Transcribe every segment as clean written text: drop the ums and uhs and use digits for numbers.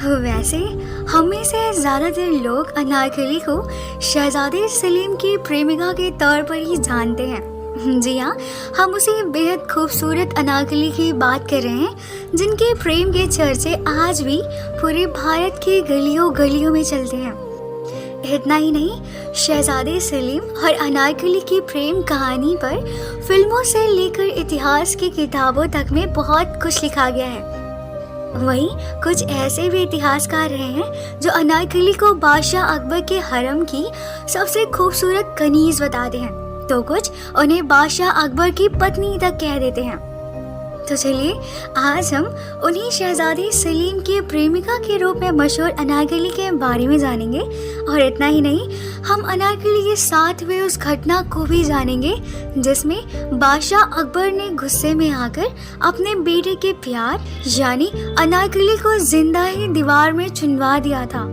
वैसे हम में से ज़्यादातर लोग अनारकली को शहजादे सलीम की प्रेमिका के तौर पर ही जानते हैं। जी हाँ, हम उसी बेहद खूबसूरत अनारकली की बात कर रहे हैं जिनके प्रेम के चर्चे आज भी पूरे भारत की गलियों गलियों में चलते हैं। इतना ही नहीं, शहजादे सलीम और अनारकली की प्रेम कहानी पर फिल्मों से लेकर इतिहास की किताबों तक में बहुत कुछ लिखा गया है। वहीं कुछ ऐसे भी इतिहासकार रहे हैं जो अनारकली को बादशाह अकबर के हरम की सबसे खूबसूरत कनीज बताते हैं, तो कुछ उन्हें बादशाह अकबर की पत्नी तक कह देते हैं। तो चलिए आज हम उन्हीं शहजादे सलीम की प्रेमिका के रूप में मशहूर अनारकली के बारे में जानेंगे। और इतना ही नहीं, हम अनारकली के साथ हुए उस घटना को भी जानेंगे जिसमें बादशाह अकबर ने गुस्से में आकर अपने बेटे के प्यार यानी अनारकली को जिंदा ही दीवार में चुनवा दिया था।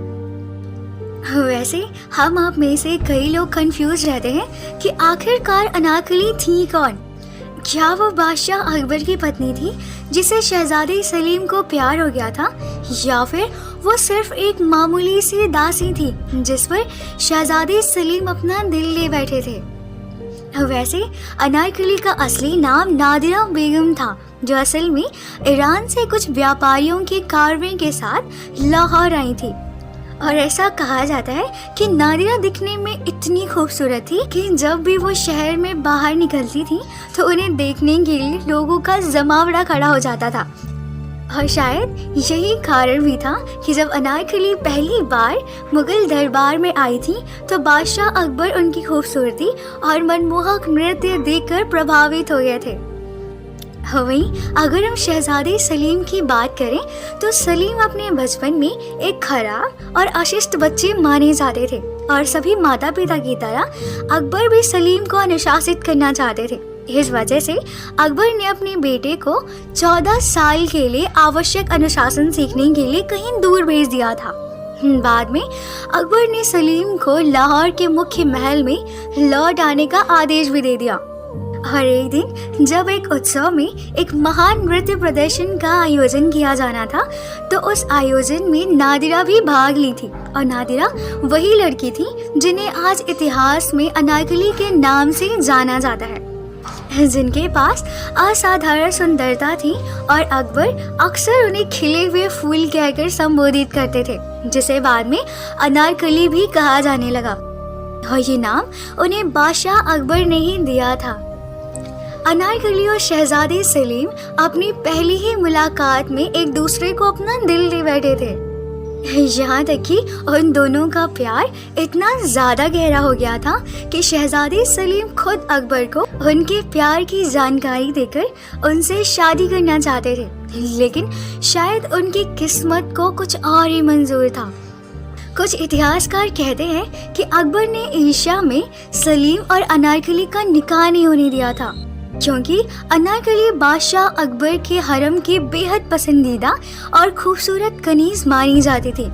वैसे हम आप में से कई लोग कंफ्यूज रहते हैं कि आखिरकार अनारकली थी कौन। क्या वो बादशाह अकबर की पत्नी थी जिसे शहजादे सलीम को प्यार हो गया था, या फिर वो सिर्फ एक मामूली सी दासी थी जिस पर शहजादे सलीम अपना दिल ले बैठे थे। वैसे अनारकली का असली नाम नादिरा बेगम था, जो असल में ईरान से कुछ व्यापारियों के कारवे के साथ लाहौर आई थी। और ऐसा कहा जाता है कि नादिरा दिखने में इतनी खूबसूरत थी कि जब भी वो शहर में बाहर निकलती थी तो उन्हें देखने के लिए लोगों का जमावड़ा खड़ा हो जाता था। और शायद यही कारण भी था कि जब अनारकली पहली बार मुगल दरबार में आई थी तो बादशाह अकबर उनकी खूबसूरती और मनमोहक नृत्य देखकर प्रभावित हो गए थे। वहीं अगर हम शहजादे सलीम की बात करें तो सलीम अपने बचपन में एक खराब और अशिष्ट बच्चे माने जाते थे, और सभी माता पिता की तरह अकबर भी सलीम को अनुशासित करना चाहते थे। इस वजह से अकबर ने अपने बेटे को 14 साल के लिए आवश्यक अनुशासन सीखने के लिए कहीं दूर भेज दिया था। बाद में अकबर ने सलीम को लाहौर के मुख्य महल में लौट आने का आदेश भी दे दिया। और एक दिन जब एक उत्सव में एक महान नृत्य प्रदर्शन का आयोजन किया जाना था तो उस आयोजन में नादिरा भी भाग ली थी। और नादिरा वही लड़की थी जिन्हें आज इतिहास में अनारकली के नाम से जाना जाता है, जिनके पास असाधारण सुंदरता थी और अकबर अक्सर उन्हें खिले हुए फूल कहकर संबोधित करते थे, जिसे बाद में अनारकली भी कहा जाने लगा। और ये नाम उन्हें बादशाह अकबर ने ही दिया था। अनारकली और शहजादे सलीम अपनी पहली ही मुलाकात में एक दूसरे को अपना दिल दे बैठे थे। यहाँ तक कि उन दोनों का प्यार इतना ज्यादा गहरा हो गया था कि शहजादे सलीम खुद अकबर को उनके प्यार की जानकारी देकर उनसे शादी करना चाहते थे, लेकिन शायद उनकी किस्मत को कुछ और ही मंजूर था। कुछ इतिहासकार कहते हैं कि अकबर ने ईर्ष्या में सलीम और अनारकली का निकाह नहीं होने दिया था, क्योंकि अनारकली बादशाह अकबर के हरम की बेहद पसंदीदा और खूबसूरत कनीज मानी जाती थी।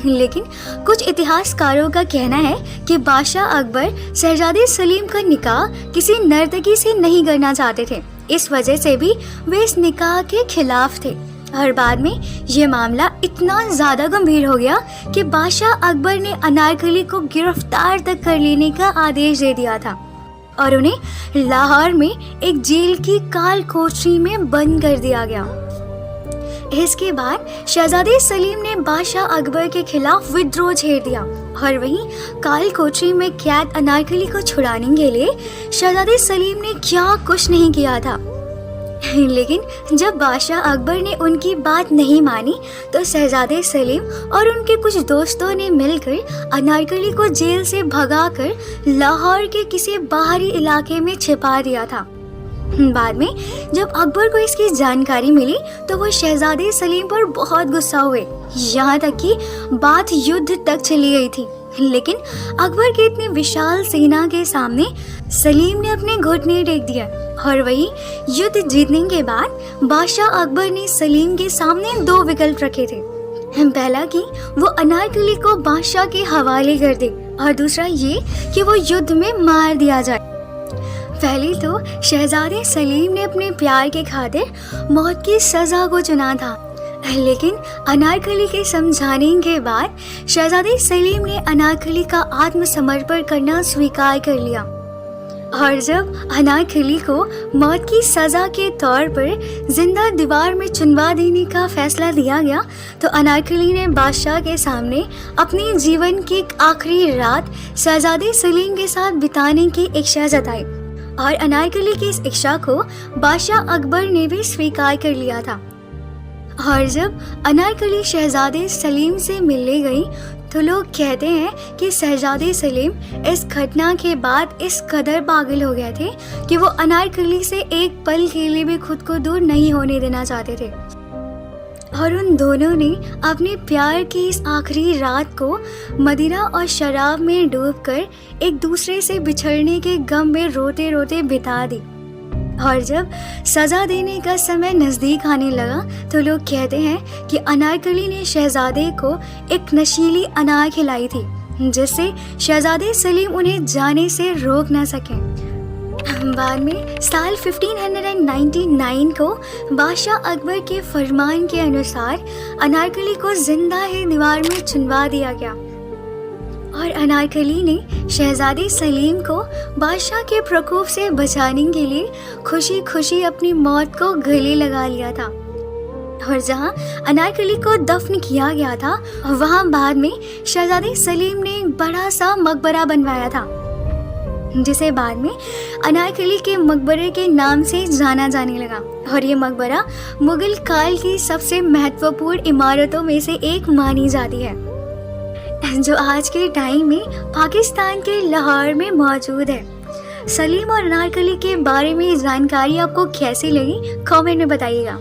लेकिन कुछ इतिहासकारों का कहना है कि बादशाह अकबर शहजादे सलीम का निकाह किसी नर्तकी से नहीं करना चाहते थे, इस वजह से भी वे इस निकाह के खिलाफ थे। और बाद में ये मामला इतना ज्यादा गंभीर हो गया कि बादशाह अकबर ने अनारकली को गिरफ्तार तक कर लेने का आदेश दे दिया था और उन्हें लाहौर में एक जेल की काल कोठरी में बंद कर दिया गया। इसके बाद शहजादे सलीम ने बादशाह अकबर के खिलाफ विद्रोह छेड़ दिया और वहीं काल कोठरी में कैद अनारकली को छुड़ाने के लिए शहजादे सलीम ने क्या कुछ नहीं किया था। लेकिन जब बादशाह अकबर ने उनकी बात नहीं मानी तो शहजादे सलीम और उनके कुछ दोस्तों ने मिलकर अनारकली को जेल से भगाकर लाहौर के किसी बाहरी इलाके में छिपा दिया था। बाद में जब अकबर को इसकी जानकारी मिली तो वो शहजादे सलीम पर बहुत गुस्सा हुए, यहाँ तक कि बात युद्ध तक चली गई थी। लेकिन अकबर की इतनी विशाल सेना के सामने सलीम ने अपने घुटने टेक दिया और वही युद्ध जीतने के बाद बादशाह अकबर ने सलीम के सामने 2 विकल्प रखे थे। पहला कि वो अनारकली को बादशाह के हवाले कर दे और दूसरा ये कि वो युद्ध में मार दिया जाए। पहले तो शहजादे सलीम ने अपने प्यार के खातिर मौत की सजा को चुना था, लेकिन अनारकली के समझाने के बाद शहजादे सलीम ने अनारकली का आत्मसमर्पण करना स्वीकार कर लिया। और जब अनारकली को मौत की सज़ा के तौर पर जिंदा दीवार में चुनवा देने का फैसला दिया गया, तो अनारकली ने बादशाह के सामने अपने जीवन की एक आखिरी रात शहजादे सलीम के साथ बिताने की इच्छा जताई। और अनारकली की इस इच्छा को बादशाह अकबर ने भी स्वीकार कर लिया था। और जब अनारकली शहजादे सलीम से मिलने गई, तो लोग कहते हैं कि शहजादे सलीम इस घटना के बाद इस कदर पागल हो गए थे कि वो अनारकली से एक पल के लिए भी खुद को दूर नहीं होने देना चाहते थे। और उन दोनों ने अपने प्यार की इस आखिरी रात को मदिरा और शराब में डूबकर एक दूसरे से बिछड़ने के गम में रोते रोते बिता दी। और जब सज़ा देने का समय नज़दीक आने लगा, तो लोग कहते हैं कि अनारकली ने शहजादे को एक नशीली अनार खिलाई थी, जिससे शहजादे सलीम उन्हें जाने से रोक ना सके। बाद में साल 1599 को बादशाह अकबर के फरमान के अनुसार अनारकली को जिंदा ही दीवार में चुनवा दिया गया। और अनारकली ने शहजादे सलीम को बादशाह के प्रकोप से बचाने के लिए खुशी खुशी अपनी मौत को गले लगा लिया था। और जहां अनारकली को दफन किया गया था, वहां बाद में शहजादे सलीम ने एक बड़ा सा मकबरा बनवाया था, जिसे बाद में अनारकली के मकबरे के नाम से जाना जाने लगा। और ये मकबरा मुगल काल की सबसे महत्वपूर्ण इमारतों में से एक मानी जाती है, जो आज के टाइम में पाकिस्तान के लाहौर में मौजूद है। सलीम और अनारकली के बारे में जानकारी आपको कैसी लगी, कमेंट में बताइएगा।